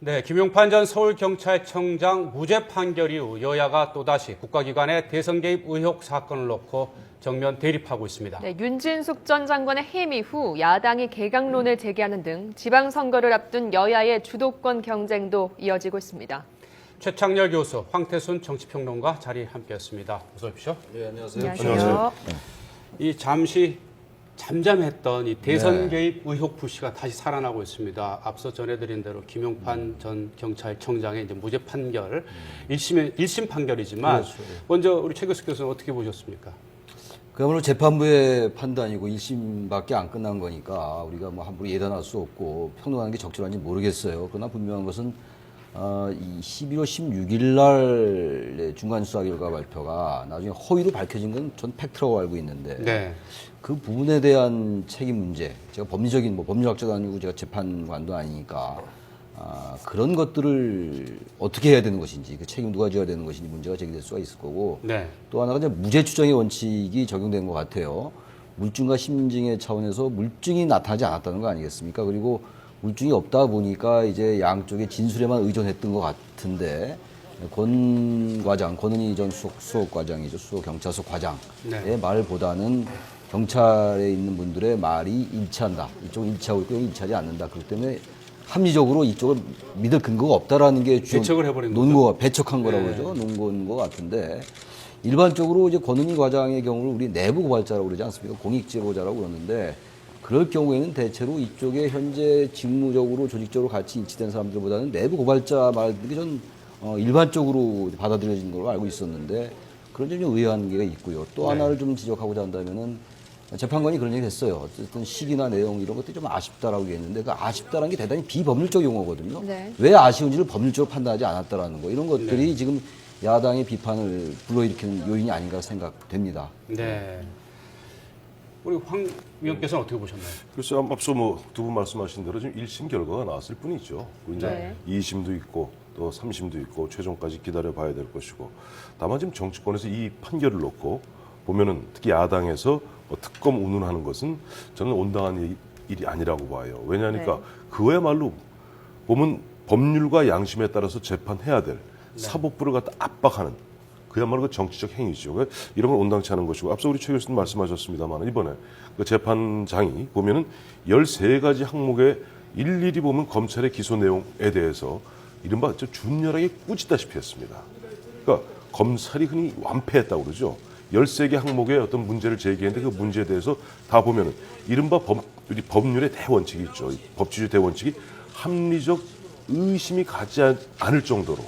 네, 김용판 전 서울경찰청장 무죄 판결 이후 여야가 또다시 국가기관의 대선 개입 의혹 사건을 놓고 정면 대립하고 있습니다. 네, 윤진숙 전 장관의 해임 이후 야당이 개각론을 제기하는 등 지방선거를 앞둔 여야의 주도권 경쟁도 이어지고 있습니다. 최창렬 교수, 황태순 정치평론가 자리에 함께했습니다. 어서 오십시오. 네, 안녕하세요. 안녕하세요. 이 잠시 잠잠했던 이 대선 개입 의혹 불씨가 다시 살아나고 있습니다. 앞서 전해드린 대로 김용판 전 경찰청장의 이제 무죄 판결, 1심 판결이지만 그렇죠. 먼저 우리 최 교수께서는 어떻게 보셨습니까? 그야말로 재판부의 판단이고 1심밖에 안 끝난 거니까 우리가 뭐 함부로 예단할 수 없고 평론하는 게 적절한지 모르겠어요. 그러나 분명한 것은 이 11월 16일 날 중간 수사 결과 발표가 나중에 허위로 밝혀진 건 전 팩트라고 알고 있는데 네. 그 부분에 대한 책임 문제, 제가 법리적인 법률학자도 아니고 제가 재판관도 아니니까 그런 것들을 어떻게 해야 되는 것인지, 그 책임 누가 져야 되는 것인지 문제가 제기될 수가 있을 거고, 네. 또 하나가 이제 무죄 추정의 원칙이 적용된 것 같아요. 물증과 심증의 차원에서 물증이 나타나지 않았다는 거 아니겠습니까? 그리고 물증이 없다 보니까 이제 양쪽의 진술에만 의존했던 것 같은데, 권은희 전 수석과장이죠. 수석경찰서 과장의 네. 말보다는 경찰에 있는 분들의 말이 일치한다. 이쪽은 일치하고 있고 일치하지 않는다. 그렇기 때문에 합리적으로 이쪽을 믿을 근거가 없다라는 게 배척을 해버린 논거가 배척한 거라고 네. 그러죠. 논거인 것 같은데 일반적으로 이제 권은희 과장의 경우를 우리 내부 고발자라고 그러지 않습니까? 공익 제보자라고 그러는데 그럴 경우에는 대체로 이쪽에 현재 직무적으로 조직적으로 같이 일치된 사람들보다는 내부 고발자 말들이 좀 일반적으로 받아들여진 걸로 알고 있었는데 그런 점이 좀 의아한 게 있고요. 또 네. 하나를 좀 지적하고자 한다면은 재판관이 그런 얘기 했어요. 어쨌든 시기나 내용 이런 것들이 좀 아쉽다라고 얘기했는데 그 아쉽다라는 게 대단히 비법률적 용어거든요. 네. 왜 아쉬운지를 법률적으로 판단하지 않았다라는 거 이런 것들이 네. 지금 야당의 비판을 불러일으키는 요인이 아닌가 생각됩니다. 네. 우리 황 위원께서는 어떻게 보셨나요? 글쎄 앞서 뭐 두 분 말씀하신 대로 지금 1심 결과가 나왔을 뿐이죠. 그리고 이제 네. 2심도 있고 또 3심도 있고 최종까지 기다려 봐야 될 것이고 다만 지금 정치권에서 이 판결을 놓고 보면은 특히 야당에서 특검 운운하는 것은 저는 온당한 일이 아니라고 봐요. 왜냐하니까 네. 그거야말로 보면 법률과 양심에 따라서 재판해야 될 사법부를 갖다 압박하는 그야말로 그 정치적 행위죠. 그러니까 이런 건 온당치 않은 것이고 앞서 우리 최 교수님 말씀하셨습니다만 이번에 그 재판장이 보면은 13가지 항목에 일일이 보면 검찰의 기소 내용에 대해서 이른바 준열하게 꾸짖다시피 했습니다. 그러니까 검찰이 흔히 완패했다고 그러죠. 13개 항목의 어떤 문제를 제기했는데 그 문제에 대해서 다 보면은 이른바 우리 법률의 대원칙이 있죠. 법치주의 대원칙이 합리적 의심이 가지 않을 정도로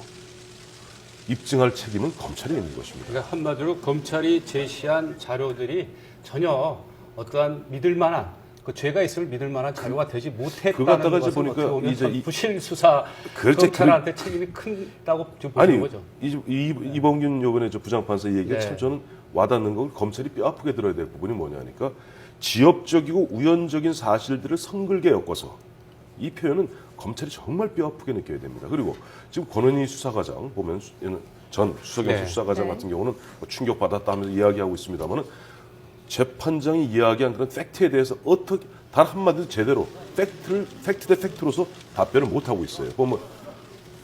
입증할 책임은 검찰이 있는 것입니다. 그러니까 한마디로 검찰이 제시한 자료들이 전혀 어떠한 믿을 만한 그 죄가 있음을 믿을 만한 자료가 되지 못했다는 갖다가 것은 보니까 어떻게 보면 이제 부실 수사 그렇죠. 검찰한테 책임이 큰다고 지금 보는 아니 거죠. 이봉균 요번에 부장판사 얘기가 네. 참 저는 와닿는 건 검찰이 뼈 아프게 들어야 될 부분이 뭐냐니까 지엽적이고 우연적인 사실들을 성글게 엮어서 이 표현은 검찰이 정말 뼈 아프게 느껴야 됩니다. 그리고 지금 권은희 수사과장 보면 전 수석경찰 네. 수사과장 네. 같은 경우는 뭐 충격받았다 하면서 이야기하고 있습니다만은 재판장이 이야기한 그런 팩트에 대해서 어떻게 단 한마디도 제대로 팩트 대 팩트로서 답변을 못 하고 있어요. 보면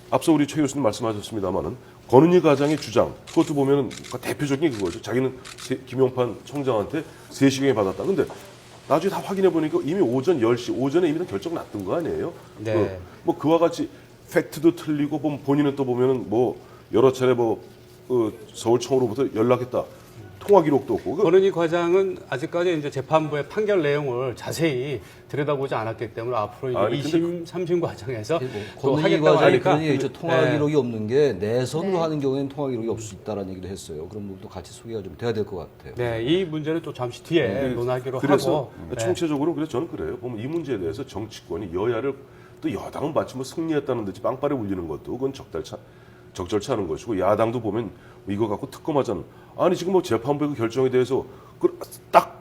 앞서 우리 최 교수님 말씀하셨습니다만은 권은희 과장의 주장 그것도 보면은 대표적인 그거죠. 자기는 김용판 총장한테 3시경에 받았다. 근데 나중에 다 확인해 보니까 이미 오전 10시 오전에 이미 결정 났던 거 아니에요? 네. 뭐 그와 같이 팩트도 틀리고 본인은 또 보면은 뭐 여러 차례 서울청으로부터 연락했다. 통화 기록도 없고. 권은희 과장은 아직까지 이제 재판부의 판결 내용을 자세히 들여다보지 않았기 때문에 앞으로 이제 아니, 2심, 3심 과정에서 또 권은희 하겠다고 과장이 하니까 그런 얘기죠. 통화 네. 기록이 없는 게 내선으로 네. 하는 경우에는 통화 기록이 없을 수 있다라는 얘기도 했어요. 그런 부분도 같이 소개가 좀 돼야 될 것 같아요. 네, 이 문제는 또 잠시 뒤에 논하기로 그래서 하고. 총체적으로 그래서 저는 그래요. 보면 이 문제에 대해서 정치권이 여야를 또 여당은 마치 뭐 승리했다는 듯이 빵빠레 울리는 것도 그건 적절치 않은 것이고 야당도 보면 이거 갖고 특검하자는 아니 지금 뭐 재판부의 그 결정에 대해서 딱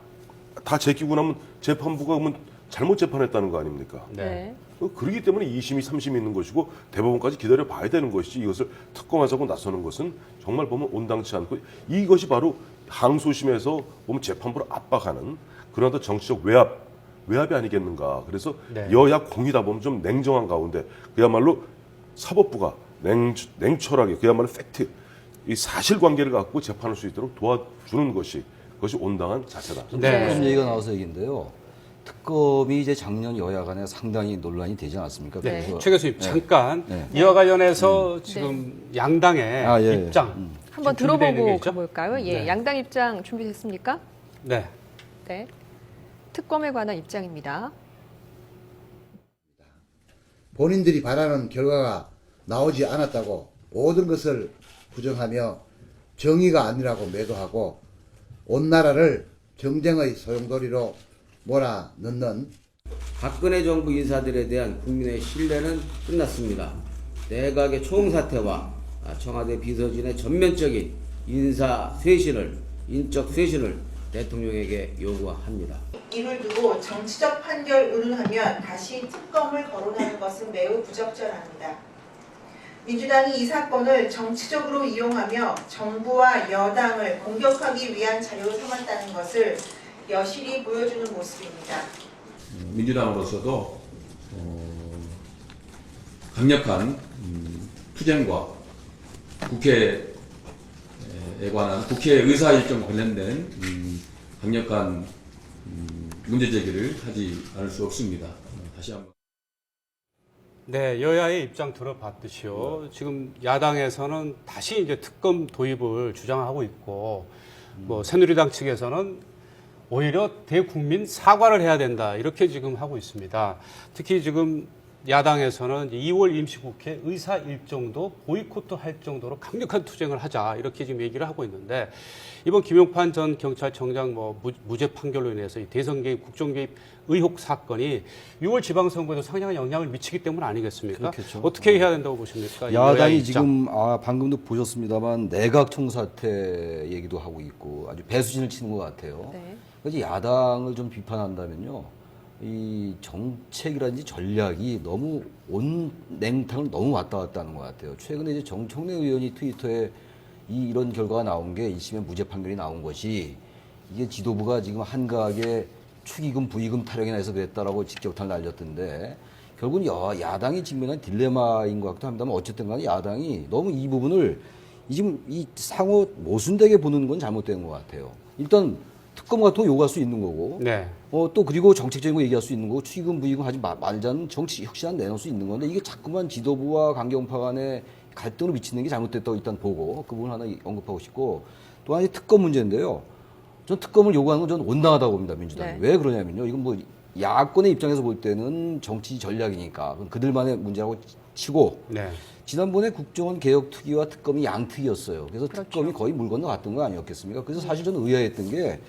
다 제끼고 나면 재판부가 그러면 잘못 재판했다는 거 아닙니까? 네. 그렇기 때문에 2심이 3심이 있는 것이고 대법원까지 기다려 봐야 되는 것이지 이것을 특검하자고 나서는 것은 정말 보면 온당치 않고 이것이 바로 항소심에서 보면 재판부를 압박하는 그런 어떤 정치적 외압이 아니겠는가. 그래서 네. 여야 공이다 보면 좀 냉정한 가운데 그야말로 사법부가 냉철하게 그야말로 팩트, 이 사실관계를 갖고 재판할 수 있도록 도와주는 것이 그것이 온당한 자세다. 네. 특검 얘기가 나와서 얘기인데요. 특검이 이제 작년 여야 간에 상당히 논란이 되지 않았습니까? 네. 그래서 최 교수님 잠깐 네. 이와 관련해서 지금 양당의 예. 입장 한번 지금 준비되어 있는 게 들어보고 있죠? 가볼까요? 예, 네. 양당 입장 준비됐습니까? 네. 네. 특검에 관한 입장입니다. 본인들이 바라는 결과가 나오지 않았다고 모든 것을 부정하며 정의가 아니라고 매도하고 온 나라를 정쟁의 소용돌이로 몰아넣는 박근혜 정부 인사들에 대한 국민의 신뢰는 끝났습니다. 내각의 총사퇴와 청와대 비서진의 전면적인 인사 쇄신을, 인적 쇄신을 대통령에게 요구합니다. 이를 두고 정치적 판결 운운하면 다시 특검을 거론하는 것은 매우 부적절합니다. 민주당이 이 사건을 정치적으로 이용하며 정부와 여당을 공격하기 위한 자료로 삼았다는 것을 여실히 보여주는 모습입니다. 민주당으로서도 강력한 투쟁과 국회에 관한 국회 의사일정 관련된 강력한 문제 제기를 하지 않을 수 없습니다. 다시 한번. 네, 여야의 입장 들어봤듯이요. 지금 야당에서는 다시 이제 특검 도입을 주장하고 있고, 뭐 새누리당 측에서는 오히려 대국민 사과를 해야 된다 이렇게 지금 하고 있습니다. 특히 지금 야당에서는 2월 임시국회 의사 일정도 보이콧도 할 정도로 강력한 투쟁을 하자 이렇게 지금 얘기를 하고 있는데 이번 김용판 전 경찰청장 무죄 판결로 인해서 이 대선 개입, 국정 개입 의혹 사건이 6월 지방선거에도 상당한 영향을 미치기 때문 아니겠습니까? 그렇겠죠. 어떻게 해야 된다고 보십니까? 야당이 입장. 지금 방금도 보셨습니다만 내각 총사퇴 얘기도 하고 있고 아주 배수진을 치는 것 같아요. 네. 그래서 야당을 좀 비판한다면요, 이 정책이라든지 전략이 너무 온냉탕을 너무 왔다 갔다 하는 것 같아요. 최근에 이제 정청래 의원이 트위터에 이런 결과가 나온 게 1심에 무죄 판결이 나온 것이 이게 지도부가 지금 한가하게 축의금, 부의금 타령이나 해서 그랬다라고 직격탄을 날렸던데 결국은 야당이 직면한 딜레마인 것 같기도 합니다만 어쨌든 간에 야당이 너무 이 부분을 지금 이 상호 모순되게 보는 건 잘못된 것 같아요. 일단 특검 같은 거 요구할 수 있는 거고 네. 또 그리고 정책적인 거 얘기할 수 있는 거고 축의금, 부의금 하지 말자는 정치 혁신안 내놓을 수 있는 건데 이게 자꾸만 지도부와 강경파 간에 갈등을 미치는 게 잘못됐다고 일단 보고 그 부분 하나 언급하고 싶고 또 하나 특검 문제인데요. 전 특검을 요구하는 건 저는 온당하다고 봅니다, 민주당이. 네. 왜 그러냐면요. 이건 뭐 야권의 입장에서 볼 때는 정치 전략이니까 그건 그들만의 문제라고 치고 네. 지난번에 국정원 개혁 특위와 특검이 양특위였어요. 그래서 그렇죠. 특검이 거의 물 건너 갔던 거 아니었겠습니까? 그래서 사실 저는 의아했던 게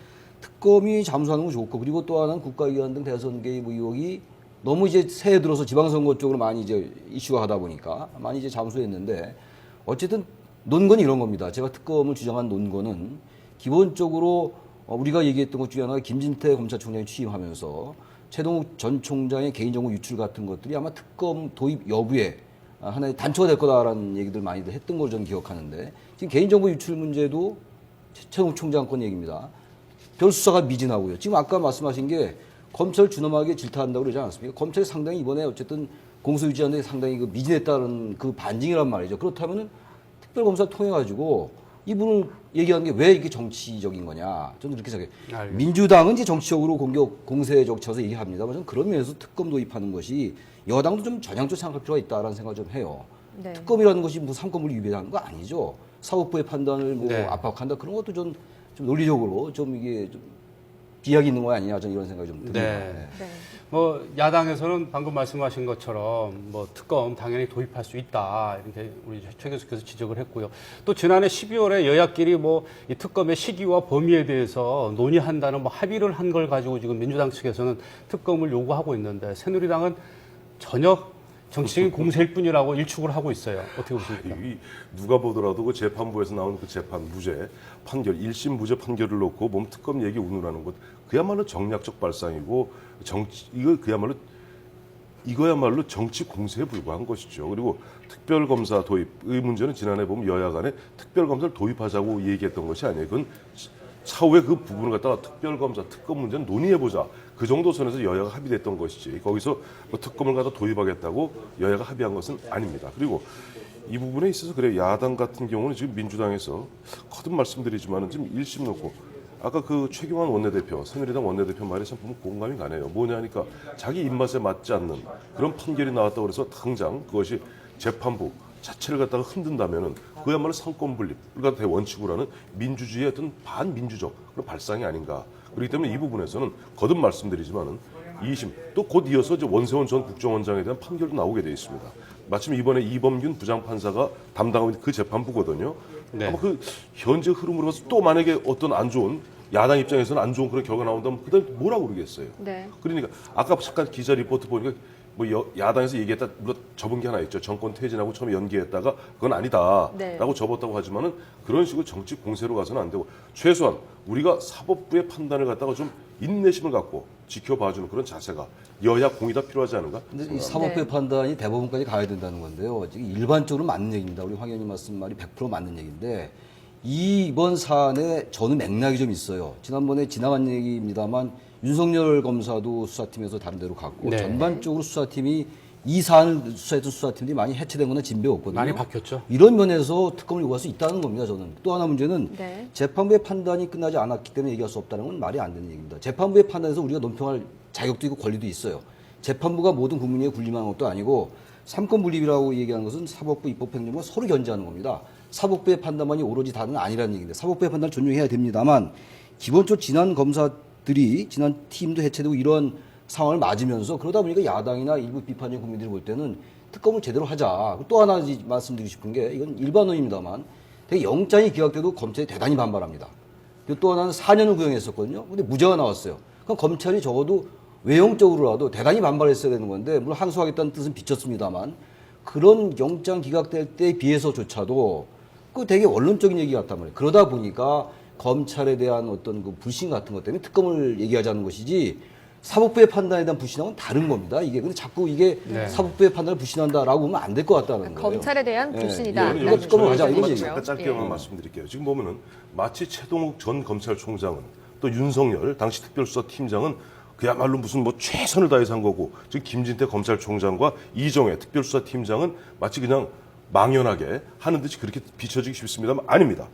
특검이 잠수하는 건 좋고 그리고 또 하나는 국가기관 등 대선 개입 의혹이 너무 이제 새해 들어서 지방선거 쪽으로 많이 이제 이슈가 하다 보니까 많이 이제 잠수했는데 어쨌든 논건 이런 겁니다. 제가 특검을 주장한 논건은 기본적으로 우리가 얘기했던 것 중에 하나가 김진태 검찰총장이 취임하면서 최동욱 전 총장의 개인정보 유출 같은 것들이 아마 특검 도입 여부에 하나의 단초가 될 거다라는 얘기들 많이들 했던 걸 저는 기억하는데 지금 개인정보 유출 문제도 최동욱 총장 건 얘기입니다. 별 수사가 미진하고요. 지금 아까 말씀하신 게 검찰 준엄하게 질타한다고 그러지 않았습니까? 검찰이 상당히 이번에 어쨌든 공소 유지하는데 상당히 그 미진했다는 그 반증이란 말이죠. 그렇다면은 특별검사를 통해가지고 이분을 얘기하는 게 왜 이렇게 정치적인 거냐. 저는 그렇게 생각해요. 알겠습니다. 민주당은 이제 정치적으로 공세적 쳐서 얘기합니다만 저는 그런 면에서 특검 도입하는 것이 여당도 좀 전향적으로 생각할 필요가 있다라는 생각을 좀 해요. 네. 특검이라는 것이 뭐 삼권을 위배하는 거 아니죠. 사법부의 판단을 뭐 네. 압박한다 그런 것도 좀 논리적으로 좀 이게 좀 비약이 있는 거 아니냐 저는 이런 생각이 좀 듭니다. 네. 네. 뭐 야당에서는 방금 말씀하신 것처럼 뭐 특검 당연히 도입할 수 있다 이렇게 우리 최 교수께서 지적을 했고요. 또 지난해 12월에 여야끼리 뭐 이 특검의 시기와 범위에 대해서 논의한다는 뭐 합의를 한 걸 가지고 지금 민주당 측에서는 특검을 요구하고 있는데 새누리당은 전혀 정치적인 공세일 뿐이라고 일축을 하고 있어요. 어떻게 보십니까? 이 누가 보더라도 그 재판부에서 나온 그 재판 무죄 판결 1심 무죄 판결을 놓고 몸 특검 얘기 운운하는 것 그야말로 정략적 발상이고 이거야말로 정치 공세에 불과한 것이죠. 그리고 특별검사 도입의 문제는 지난해 보면 여야 간에 특별검사를 도입하자고 얘기했던 것이 아니에요. 그건 차후에 그 부분을 갖다가 특별검사 특검 문제는 논의해보자. 그 정도 선에서 여야가 합의됐던 것이지 거기서 뭐 특검을 갖다 도입하겠다고 여야가 합의한 것은 아닙니다. 그리고 이 부분에 있어서 그래 야당 같은 경우는 지금 민주당에서 거듭 말씀드리지만은 지금 일심 놓고 아까 그 최경환 원내대표, 새누리당 원내대표 말에 참 보면 공감이 가네요. 뭐냐니까 자기 입맛에 맞지 않는 그런 판결이 나왔다고 그래서 당장 그것이 재판부 자체를 갖다가 흔든다면은 그야말로 상권 분립을 갖다 대원칙으로 하는 민주주의의 어떤 반민주적 그런 발상이 아닌가. 그렇기 때문에 이 부분에서는 거듭 말씀드리지만은 2심 또 곧 이어서 이제 원세훈 전 국정원장에 대한 판결도 나오게 돼 있습니다. 마침 이번에 이범균 부장판사가 담당하고 있는 그 재판부거든요. 네. 아마 그 현재 흐름으로 봐서 또 만약에 어떤 안 좋은 야당 입장에서는 안 좋은 그런 결과가 나온다면 그다음에 뭐라고 그러겠어요. 네. 그러니까 아까 잠깐 기자 리포트 보니까 뭐 야당에서 얘기했다 물론 접은 게 하나 있죠. 정권 퇴진하고 처음에 연기했다가 그건 아니다라고 네. 접었다고 하지만은 그런 식으로 정치 공세로 가서는 안 되고 최소한 우리가 사법부의 판단을 갖다가 좀 인내심을 갖고 지켜봐주는 그런 자세가 여야 공이 다 필요하지 않은가? 근데 이 사법부의 네. 판단이 대법원까지 가야 된다는 건데요. 지금 일반적으로 맞는 얘기입니다. 우리 황 의원님 말씀 말이 100% 맞는 얘기인데 이번 사안에 저는 맥락이 좀 있어요. 지난번에 지나간 얘기입니다만 윤석열 검사도 수사팀에서 다른 데로 갔고 네. 전반적으로 수사팀이 이 사안을 수사했던 수사팀들이 많이 해체된 거나 진배 없거든요. 많이 바뀌었죠. 이런 면에서 특검을 요구할 수 있다는 겁니다. 저는. 또 하나 문제는 네. 재판부의 판단이 끝나지 않았기 때문에 얘기할 수 없다는 건 말이 안 되는 얘기입니다. 재판부의 판단에서 우리가 논평할 자격도 있고 권리도 있어요. 재판부가 모든 국민에게 군림하는 것도 아니고 삼권 분립이라고 얘기하는 것은 사법부, 입법행정부가 서로 견제하는 겁니다. 사법부의 판단만이 오로지 다는 아니라는 얘기인데 사법부의 판단을 존중해야 됩니다만 기본적으로 지난 검사들이 지난 팀도 해체되고 이런 상황을 맞으면서 그러다 보니까 야당이나 일부 비판적 국민들이 볼 때는 특검을 제대로 하자. 또 하나 말씀드리고 싶은 게 이건 일반론입니다만 되게 영장이 기각돼도 검찰이 대단히 반발합니다. 그리고 또 하나는 4년을 구형했었거든요. 근데 무죄가 나왔어요. 그럼 검찰이 적어도 외형적으로라도 대단히 반발했어야 되는 건데 물론 항소하겠다는 뜻은 비쳤습니다만 그런 영장 기각될 때에 비해서조차도 그 되게 원론적인 얘기 같단 말이에요. 그러다 보니까 검찰에 대한 어떤 그 불신 같은 것 때문에 특검을 얘기하자는 것이지 사법부의 판단에 대한 불신하고는 다른 겁니다. 이게 근데 자꾸 이게 네. 사법부의 판단을 불신한다라고 보면 안 될 것 같다는 거예요. 검찰에 대한 예, 불신이다. 예, 이거 특검을 하자 이런 얘기죠. 잠깐 짧게만 말씀드릴게요. 지금 보면은 마치 최동욱 전 검찰총장은 또 윤석열 당시 특별수사팀장은 그야말로 무슨 뭐 최선을 다해서 한 거고 지금 김진태 검찰총장과 이정혜 특별수사팀장은 마치 그냥 망연하게 하는 듯이 그렇게 비춰지기 쉽습니다만 아닙니다.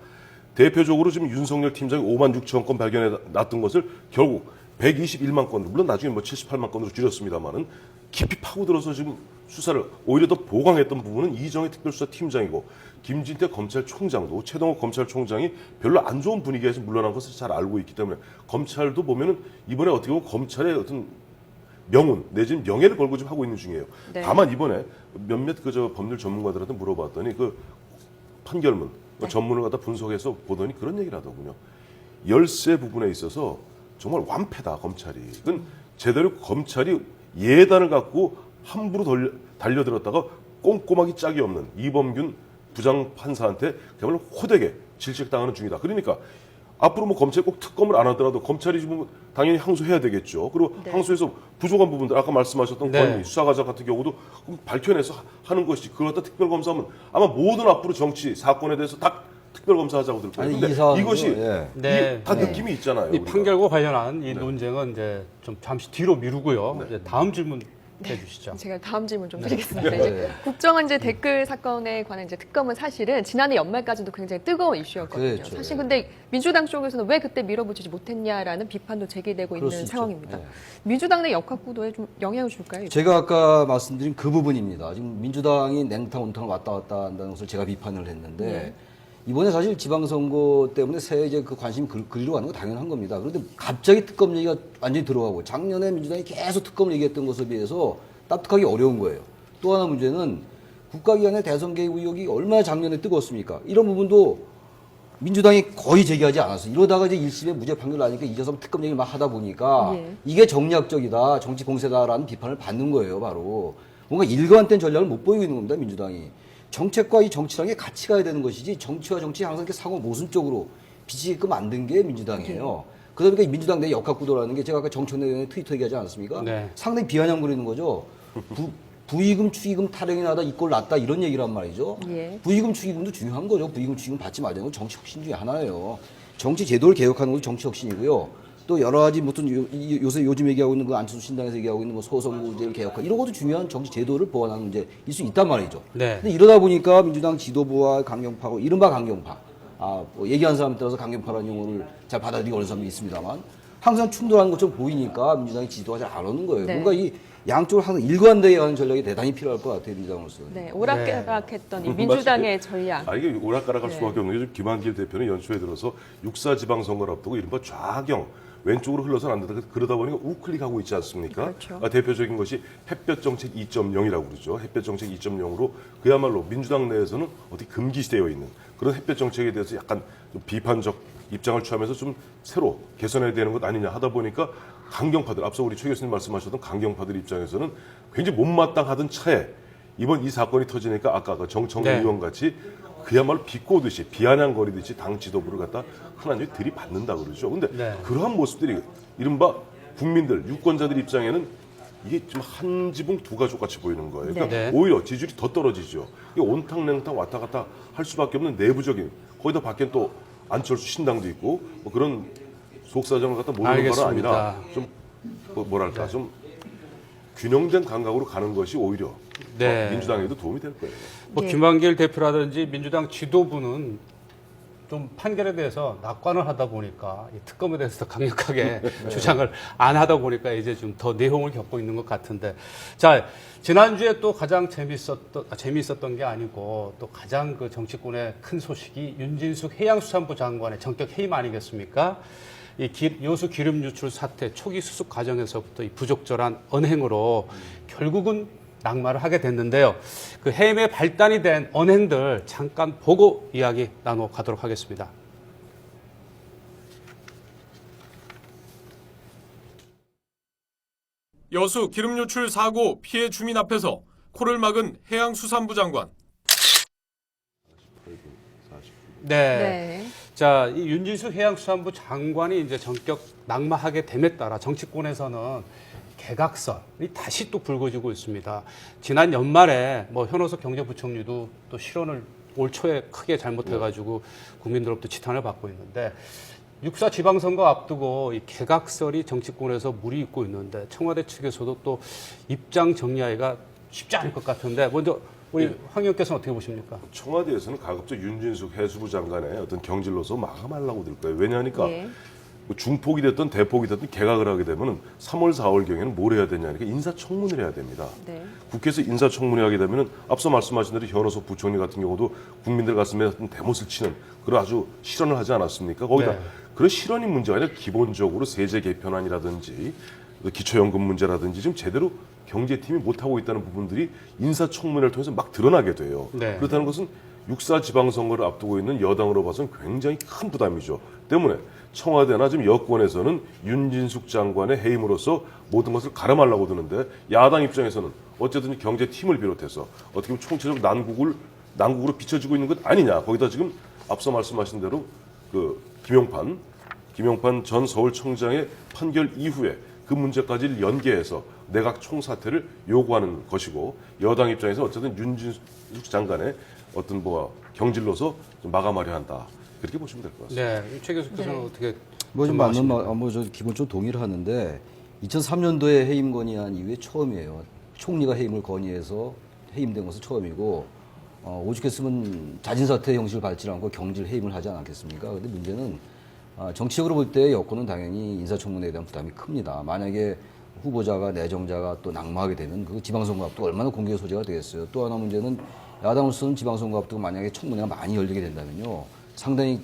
대표적으로 지금 윤석열 팀장이 5만 6천 건 발견해 놨던 것을 결국 121만 건으로 물론 나중에 뭐 78만 건으로 줄였습니다만은 깊이 파고들어서 지금 수사를 오히려 더 보강했던 부분은 이정혜 특별수사팀장이고 김진태 검찰총장도 최동욱 검찰총장이 별로 안 좋은 분위기에서 물러난 것을 잘 알고 있기 때문에 검찰도 보면은 이번에 어떻게 보면 검찰의 어떤 명운 내지는 명예를 걸고 지금 하고 있는 중이에요. 네. 다만 이번에 몇몇 그 법률 전문가들한테 물어봤더니 그 판결문 전문을 갖다 분석해서 보더니 그런 얘기를 하더군요. 열세 부분에 있어서 정말 완패다 검찰이. 그건 제대로 검찰이 예단을 갖고 함부로 달려들었다가 꼼꼼하기 짝이 없는 이범균 부장판사한테 그야말로 호되게 질책당하는 중이다. 그러니까 앞으로 뭐 검찰이 꼭 특검을 안 하더라도 검찰이 지금 당연히 항소해야 되겠죠. 그리고 네. 항소에서 부족한 부분들 아까 말씀하셨던 네. 권위, 수사과정 같은 경우도 밝혀내서 하는 것이 그걸 갖다 특별검사하면 아마 모든 앞으로 정치 사건에 대해서 다 특별검사하자고 들 거예요. 아니, 근데 이 사안도, 이것이 예. 네. 다 느낌이 있잖아요. 이 우리가. 판결과 관련한 이 논쟁은 이제 좀 잠시 뒤로 미루고요. 이제 다음 질문 해주시죠. 제가 다음 질문 좀 드리겠습니다. 이제 국정원제 댓글 사건에 관한 이제 특검은 사실은 지난해 연말까지도 굉장히 뜨거운 이슈였거든요. 그렇죠. 사실 근데 민주당 쪽에서는 왜 그때 밀어붙이지 못했냐라는 비판도 제기되고 그럴 수 있는 있죠. 상황입니다. 네. 민주당 내 역학구도에 좀 영향을 줄까요? 이거? 제가 아까 말씀드린 그 부분입니다. 지금 민주당이 냉탕 온탕을 왔다 갔다 한다는 것을 제가 비판을 했는데 네. 이번에 사실 지방선거 때문에 새해 이제 그 관심이 그리로 가는 거 당연한 겁니다. 그런데 갑자기 특검 얘기가 완전히 들어가고 작년에 민주당이 계속 특검을 얘기했던 것에 비해서 납득하기 어려운 거예요. 또 하나 문제는 국가기관의 대선 개입 의혹이 얼마나 작년에 뜨거웠습니까? 이런 부분도 민주당이 거의 제기하지 않았어요. 이러다가 이제 1심에 무죄 판결 나니까 이재성 특검 얘기를 막 하다 보니까 예. 이게 정략적이다, 정치 공세다라는 비판을 받는 거예요, 바로. 뭔가 일관된 전략을 못 보이고 있는 겁니다, 민주당이. 정책과 이 정치라는 게 같이 가야 되는 것이지 정치와 정치 항상 이렇게 상호 모순적으로 비치게끔 만든 게 민주당이에요. 그러다 보니까 민주당 내 역학구도라는 게 제가 아까 정청래 의원의 트위터 얘기하지 않았습니까? 네. 상당히 비아냥거리는 거죠. 부의금, 축의금 타령이 나다 이꼴 났다 이런 얘기란 말이죠. 예. 부의금, 축의금도 중요한 거죠. 부의금, 축의금 받지 말자는 건 정치 혁신 중에 하나예요. 정치 제도를 개혁하는 것도 정치 혁신이고요. 또 여러 가지 무슨 요새 요즘 얘기하고 있는 그 안철수 신당에서 얘기하고 있는 뭐 소선거제를 개혁화 이런 것도 중요한 정치 제도를 보완하는 문제일 수 있단 말이죠. 네. 근데 이러다 보니까 민주당 지도부와 강경파고 이른바 강경파, 뭐 얘기하는 사람에 따라서 강경파라는 용어를 잘 받아들이기 어려운 사람도 있습니다만 항상 충돌하는 것처럼 보이니까 민주당의 지지도가 잘 안 오는 거예요. 네. 뭔가 이 양쪽을 항상 일관되게 가는 전략이 대단히 필요할 것 같아요, 민주당으로서. 네, 오락가락했던 이 민주당의 전략. 이게 오락가락할 네. 수밖에 없는 게 지금 김한길 대표는 연초에 들어서 6.4 지방선거를 앞두고 이른바 좌경 왼쪽으로 흘러서는 안 된다. 그러다 보니까 우클릭하고 있지 않습니까? 그렇죠. 대표적인 것이 햇볕 정책 2.0이라고 그러죠. 햇볕 정책 2.0으로 그야말로 민주당 내에서는 어떻게 금기시되어 있는 그런 햇볕 정책에 대해서 약간 좀 비판적 입장을 취하면서 좀 새로 개선해야 되는 것 아니냐 하다 보니까 강경파들, 앞서 우리 최 교수님 말씀하셨던 강경파들 입장에서는 굉장히 못마땅하던 차에 이번 이 사건이 터지니까 아까 그 정청래 네. 의원 같이 그야말로 비꼬듯이 비아냥거리듯이 당 지도부를 갖다 흔한히 들이받는다 그러죠. 근데 네. 그러한 모습들이 이른바 국민들, 유권자들 입장에는 이게 좀 한 지붕 두 가족 같이 보이는 거예요. 그러니까 네. 오히려 지지율이 더 떨어지죠. 이게 온탕냉탕 왔다 갔다 할 수밖에 없는 내부적인 거기다 밖엔 또 안철수 신당도 있고 뭐 그런 속사정을 갖다 모르는 건 알겠습니다. 아니라 좀 뭐랄까 좀 균형된 감각으로 가는 것이 오히려 네. 민주당에도 도움이 될 거예요. 뭐 네. 김한길 대표라든지 민주당 지도부는 좀 판결에 대해서 낙관을 하다 보니까 이 특검에 대해서 더 강력하게 주장을 안 하다 보니까 이제 좀 더 내용을 겪고 있는 것 같은데, 자 지난주에 또 가장 재미있었던 게 아니고 또 가장 그 정치권의 큰 소식이 윤진숙 해양수산부 장관의 전격 해임 아니겠습니까? 이 요수 기름 유출 사태 초기 수습 과정에서부터 이 부적절한 언행으로 결국은 낙마를 하게 됐는데요. 그 해임의 발단이 된 언행들 잠깐 보고 이야기 나눠 가도록 하겠습니다. 여수 기름 유출 사고 피해 주민 앞에서 코를 막은 해양수산부 장관. 네. 네. 자, 이 윤진숙 해양수산부 장관이 이제 전격 낙마하게 됨에 따라 정치권에서는 개각설이 다시 또 불거지고 있습니다. 지난 연말에 뭐 현호석 경제부총리도 또 실언을 올 초에 크게 잘못해가지고 국민들로부터 지탄을 받고 있는데 6.4 지방선거 앞두고 이 개각설이 정치권에서 물이 있고 있는데 청와대 측에서도 또 입장 정리하기가 쉽지 않을 것 같은데 먼저 우리 황 의원께서는 어떻게 보십니까? 청와대에서는 가급적 윤진숙 해수부 장관의 어떤 경질로서 마감하려고 들 거예요. 왜냐하니까 예. 뭐 중폭이 됐든 대폭이 됐든 개각을 하게 되면 3월, 4월 경에는 뭘 해야 되냐니까 인사청문회를 해야 됩니다. 네. 국회에서 인사청문회 하게 되면 앞서 말씀하신 대로 현호석 부총리 같은 경우도 국민들 가슴에 어떤 대못을 치는 그런 아주 실언을 하지 않았습니까? 거기다 네. 그런 실언이 문제가 아니라 기본적으로 세제 개편안이라든지 기초연금 문제라든지 지금 제대로 경제팀이 못하고 있다는 부분들이 인사청문회를 통해서 막 드러나게 돼요. 네. 그렇다는 것은 6.4 지방선거를 앞두고 있는 여당으로 봐서는 굉장히 큰 부담이죠. 때문에 청와대나 지금 여권에서는 윤진숙 장관의 해임으로써 모든 것을 가름하려고 드는데 야당 입장에서는 어쨌든 경제팀을 비롯해서 어떻게 보면 총체적 난국으로 비춰지고 있는 것 아니냐. 거기다 지금 앞서 말씀하신 대로 그 김용판 전 서울청장의 판결 이후에 그 문제까지 연계해서 내각 총사퇴를 요구하는 것이고 여당 입장에서 어쨌든 윤진숙 장관의 어떤 경질로서 좀 마감하려 한다. 그렇게 보시면 될 것 같습니다. 네, 최 교수께서는 네. 어떻게 뭐좀 맞는 전망하십니까? 뭐저 기본적으로 동의를 하는데 2003년도에 해임 건의한 이후에 처음이에요. 총리가 해임을 건의해서 해임된 것은 처음이고 오죽했으면 자진사퇴 형식을 밟지 않고 경질 해임을 하지 않았겠습니까? 근데 문제는 정치적으로 볼 때 여권은 당연히 인사청문회에 대한 부담이 큽니다. 만약에 후보자가 내정자가 또 낙마하게 되면 그 지방선거 앞두고 얼마나 공개 소재가 되겠어요. 또 하나 문제는 야당으로서는 지방선거 앞두고 만약에 청문회가 많이 열리게 된다면요. 상당히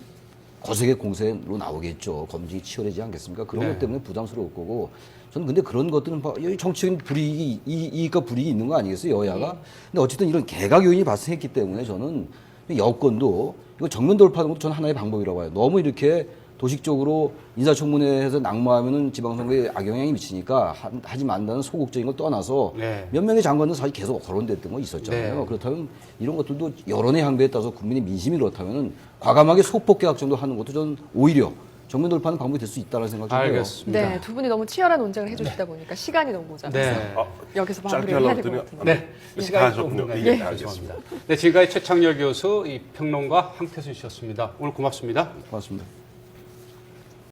거세게 공세로 나오겠죠. 검증이 치열해지지 않겠습니까? 그런 네. 것 때문에 부담스러울 거고 저는 근데 그런 것들은 여기 정치적인 불이익이 이익과 불이익이 있는 거 아니겠어요? 여야가. 근데 어쨌든 이런 개각 요인이 발생했기 때문에 저는 여권도 이거 정면 돌파하는 것도 저는 하나의 방법이라고 봐요. 너무 이렇게 도식적으로 인사청문회에서 낙마하면은 지방선거에 악영향이 미치니까 하지 말라는 소극적인 걸 떠나서 네. 몇 명의 장관은 사실 계속 거론됐던 거 있었잖아요. 네. 그렇다면 이런 것들도 여론의 향배에 따라서 국민의 민심이 그렇다면 과감하게 소폭 개각 정도 하는 것도 저는 오히려 정면 돌파하는 방법이 될 수 있다는 생각이 들어요. 알겠습니다. 네, 두 분이 너무 치열한 논쟁을 해주시다 보니까 시간이 너무 모자라서 네. 여기서 짧게 마무리를 해야 하려고 될 것 했더니 같은데. 네, 시간이 다 조금 하셨군요. 예, 예, 죄송합니다. 네, 지금까지 최창렬 교수, 이 평론가 황태순 씨였습니다. 오늘 고맙습니다. 고맙습니다.